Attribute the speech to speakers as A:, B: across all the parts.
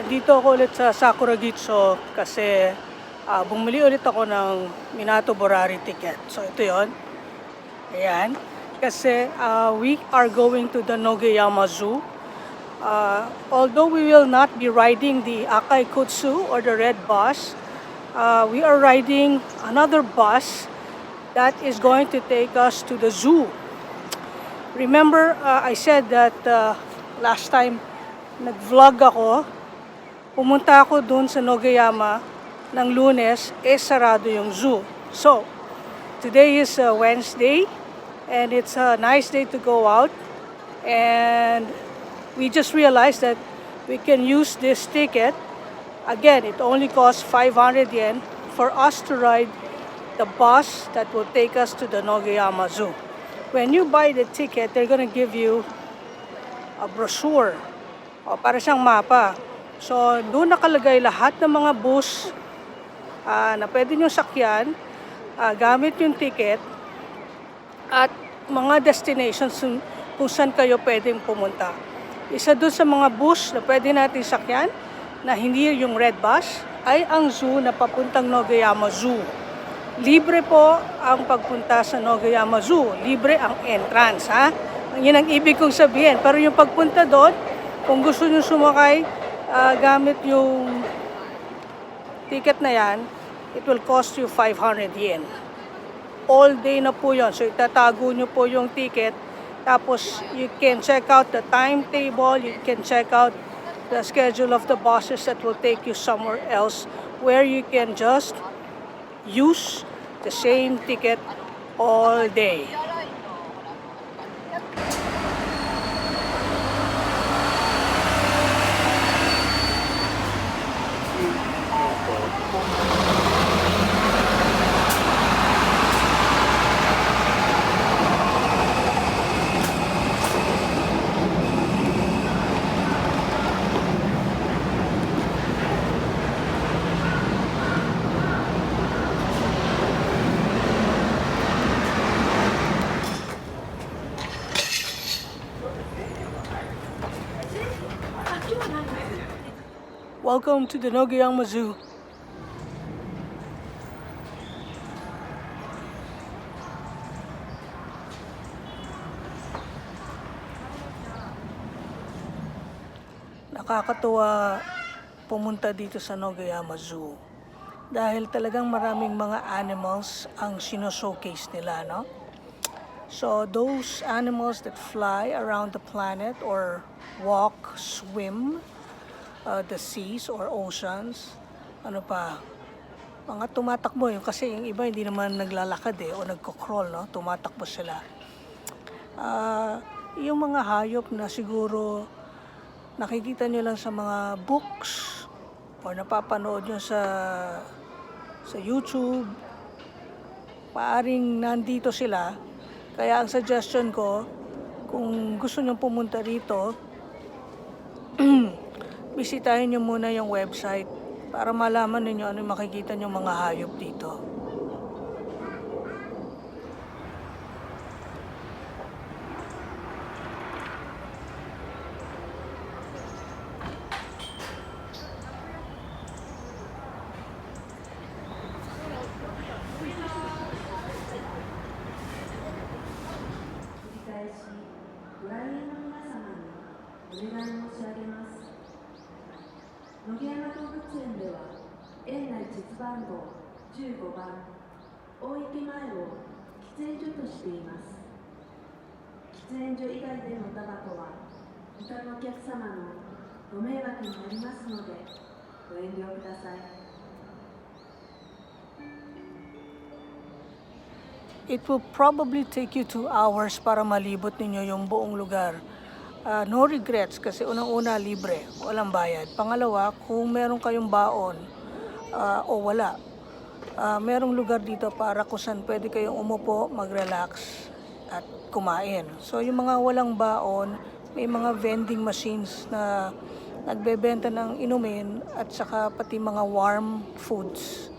A: Dito ako ulit sa Sakura Gitso kasi bumili ulit ako ng Minato Borari ticket. So ito yon. Ayan. Kasi we are going to the Nogeyama Zoo. Although we will not be riding the IKOT or the red bus, we are riding another bus that is going to take us to the zoo. Remember, I said that last time nag-vlog ako, pumunta ako doon sa Nogeyama ng Lunes, sarado yung zoo. So, today is Wednesday, and it's a nice day to go out. And we just realized that we can use this ticket. Again, it only costs 500 yen for us to ride the bus that will take us to the Nogeyama Zoo. When you buy the ticket, they're gonna give you a brochure, o para siyang mapa. So, doon nakalagay lahat ng mga bus na pwede nyo sakyan gamit yung ticket at mga destinations kung saan kayo pwedeng pumunta. Isa doon sa mga bus na pwede natin sakyan na hindi yung red bus ay ang zoo na papuntang Nogeyama Zoo. Libre po ang pagpunta sa Nogeyama Zoo. Libre ang entrance, ha? Yun ang ibig kong sabihin. Pero yung pagpunta doon, kung gusto nyo sumakay gamit yung ticket na yan, it will cost you 500 yen. All day na po yun. So itatago nyo po yung ticket. Tapos you can check out the timetable, you can check out the schedule of the buses that will take you somewhere else where you can just use the same ticket all day. Welcome to the Nogeyama Zoo. Nakakatuwa pumunta dito sa Nogeyama Zoo dahil talagang maraming mga animals ang sino-showcase nila, no? So those animals that fly around the planet or walk, swim, the seas or oceans, ano pa, mga tumatakbo yun kasi yung iba hindi naman naglalakad o nagko-crawl, no? Tumatakbo sila. Yung mga hayop na siguro nakikita nyo lang sa mga books or napapanood nyo sa YouTube, maaring nandito sila. Kaya ang suggestion ko, kung gusto nyo pumunta rito, bisitahin nyo muna yung website para malaman ninyo ano yung makikita nyo mga hayop dito.
B: Nogeyama 動物園では園内実番号15番大池前を喫煙所としています。喫煙所以外でのタバコは他のお客様のご迷惑になりますのでご遠慮ください。
A: It will probably take you 2 hours para malibot ninyo yung buong lugar. No regrets kasi unang-una libre, walang bayad. Pangalawa, kung meron kayong baon o wala, merong lugar dito para kung saan pwede kayong umupo, mag-relax at kumain. So yung mga walang baon, may mga vending machines na nagbebenta ng inumin at saka pati mga warm foods.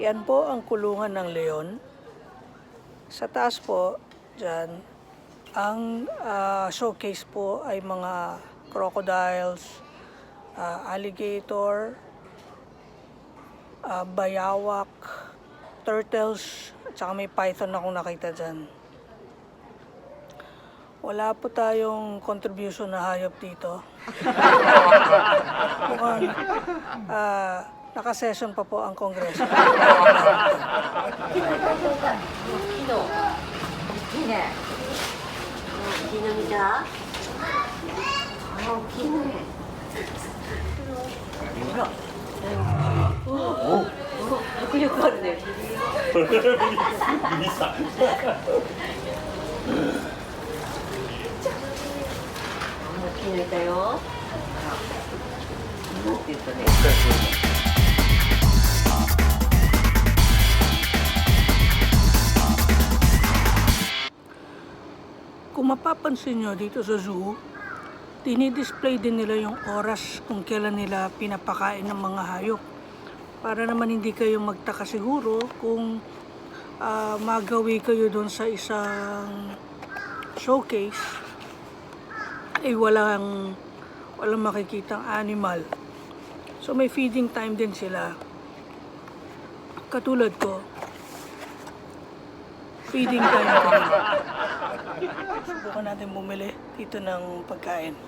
A: Yan po ang kulungan ng leon. Sa taas po, dyan, ang showcase po ay mga crocodiles, alligator, bayawak, turtles, at saka may python akong nakita dyan. Wala po tayong contribution na hayop dito. Mukhang naka-session pa po ang kongreso.
C: いいね。大きいの見た？大きいね。ほら。お、迫力あるね。大きいのいたよ。なんて言ったね。
A: Kung mapapansin nyo dito sa zoo, dinidisplay din nila yung oras kung kailan nila pinapakain ng mga hayop. Para naman hindi kayo magtaka siguro kung magawi kayo doon sa isang showcase ay walang makikitang animal. So may feeding time din sila. Katulad ko, feeding time ko rin. Subukan natin bumili dito ng pagkain.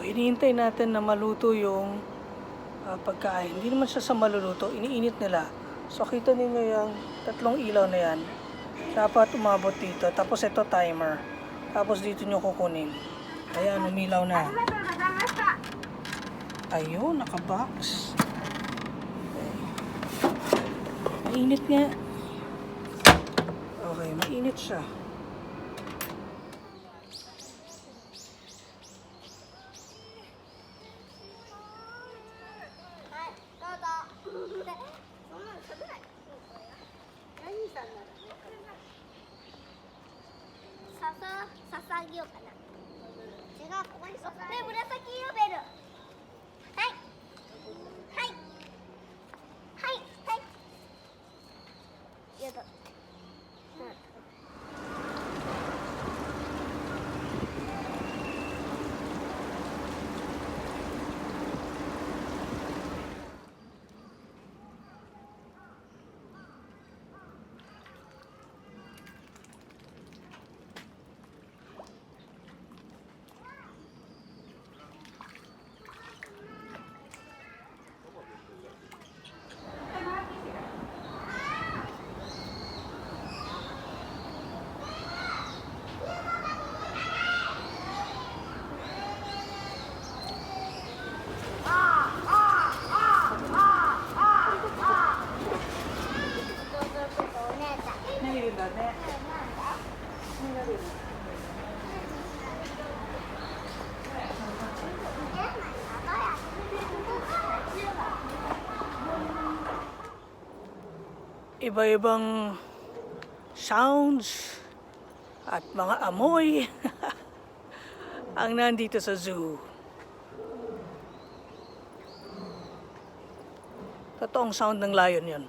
A: Hinihintay natin na maluto yung pagkain. Hindi naman siya sa maluluto, iniinit nila. So kita ninyo yung tatlong ilaw na yan. Dapat umabot dito. Tapos ito timer. Tapos dito nyo kukunin. Ayan, umilaw na. Ayun, nakabox. Okay. Mainit nga. Okay, mainit siya. Iba-ibang sounds at mga amoy ang nandito sa zoo. Totoong sound ng lion yon.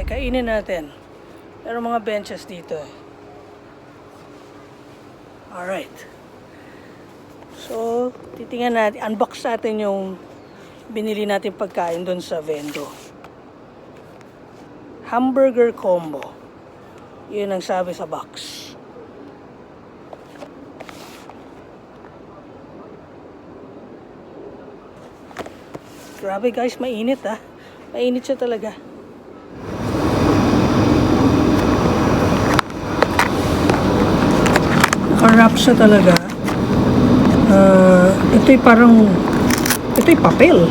A: kainin natin. Meron mga benches dito eh. Alright. So, titingnan natin, unbox natin yung binili natin pagkain doon sa vendo. Hamburger combo. Yun ang sabi sa box. Grabe guys, mainit ah. Mainit siya talaga. Naka-wrap siya talaga. Ito'y parang, ito'y papel.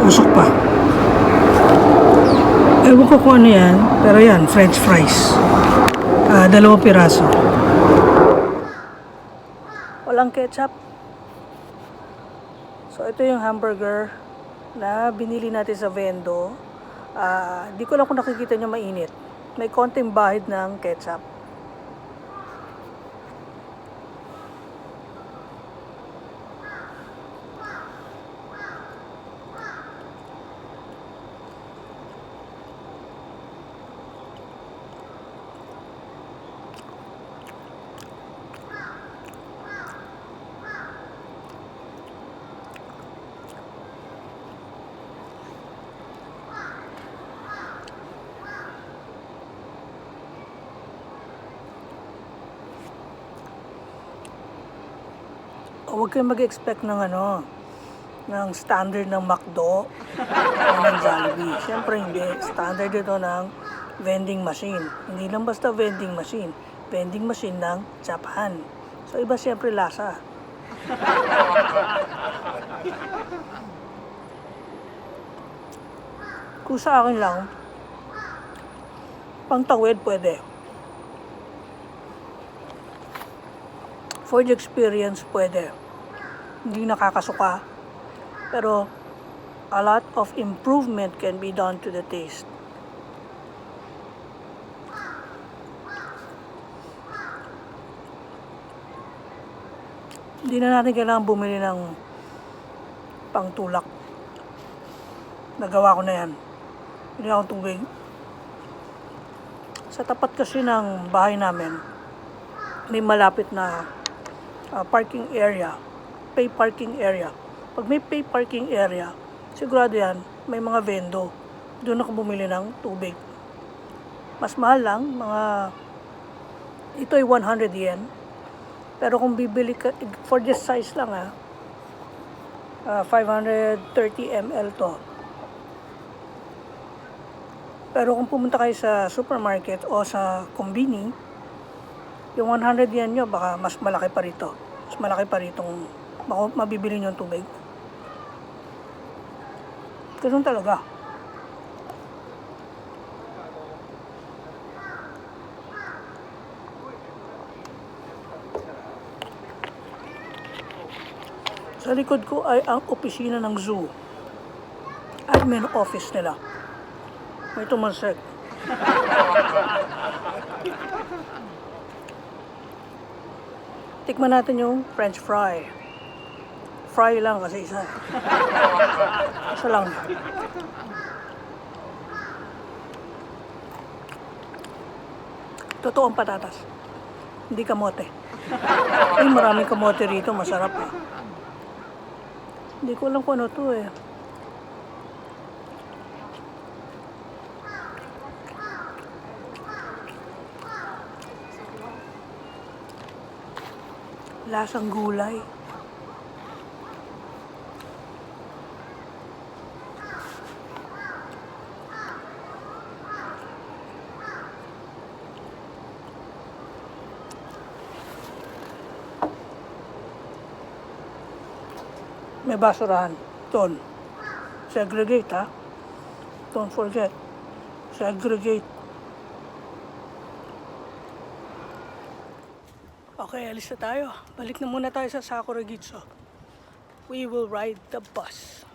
A: Usok pa. Ewan ko kung ano yan, pero yan, french fries. 2 piraso. Walang ketchup. So, ito yung hamburger na binili natin sa vendo. Di ko lang kung nakikita nyo mainit. May konting bahid ng ketchup. Huwag kayong mag-expect ng ng standard ng McDo o ng Jollibee. Siyempre hindi. Standard ito ng vending machine. Hindi lang basta vending machine. Vending machine ng Japan. So iba siyempre lasa. Kung sa akin lang, pangtawid pwede. For the experience, pwede. Hindi nakakasuka. Pero, a lot of improvement can be done to the taste. Hindi na natin kailangan bumili ng pangtulak. Nagawa ko na yan. Hindi akong tubig. Sa tapat kasi ng bahay namin, may malapit na parking area, pay parking area. Pag may pay parking area, sigurado yan, may mga vendo. Doon ako bumili ng tubig. Mas mahal lang, ito ay 100 yen. Pero kung bibili ka, for this size lang 530 ml to. Pero kung pumunta kayo sa supermarket o sa kombini, yung 100 yen nyo, baka mas malaki pa rito. Mas malaki pa rito kung mabibili nyo yung tubig. Ganun talaga. Sa likod ko ay ang opisina ng zoo. Admin office nila. May tumansek. Tikman natin yung french fry. Fry lang kasi isa. Isa lang. Totoo ang patatas. Hindi kamote. Ay, maraming kamote rito. Masarap Hindi ko alam kung ano to eh. Lasang gulay. may basurahan. Doon. Segregate, ha? Don't forget. Segregate. Okay, alis na tayo. Balik na muna tayo sa Sakuragitsu. We will ride the bus.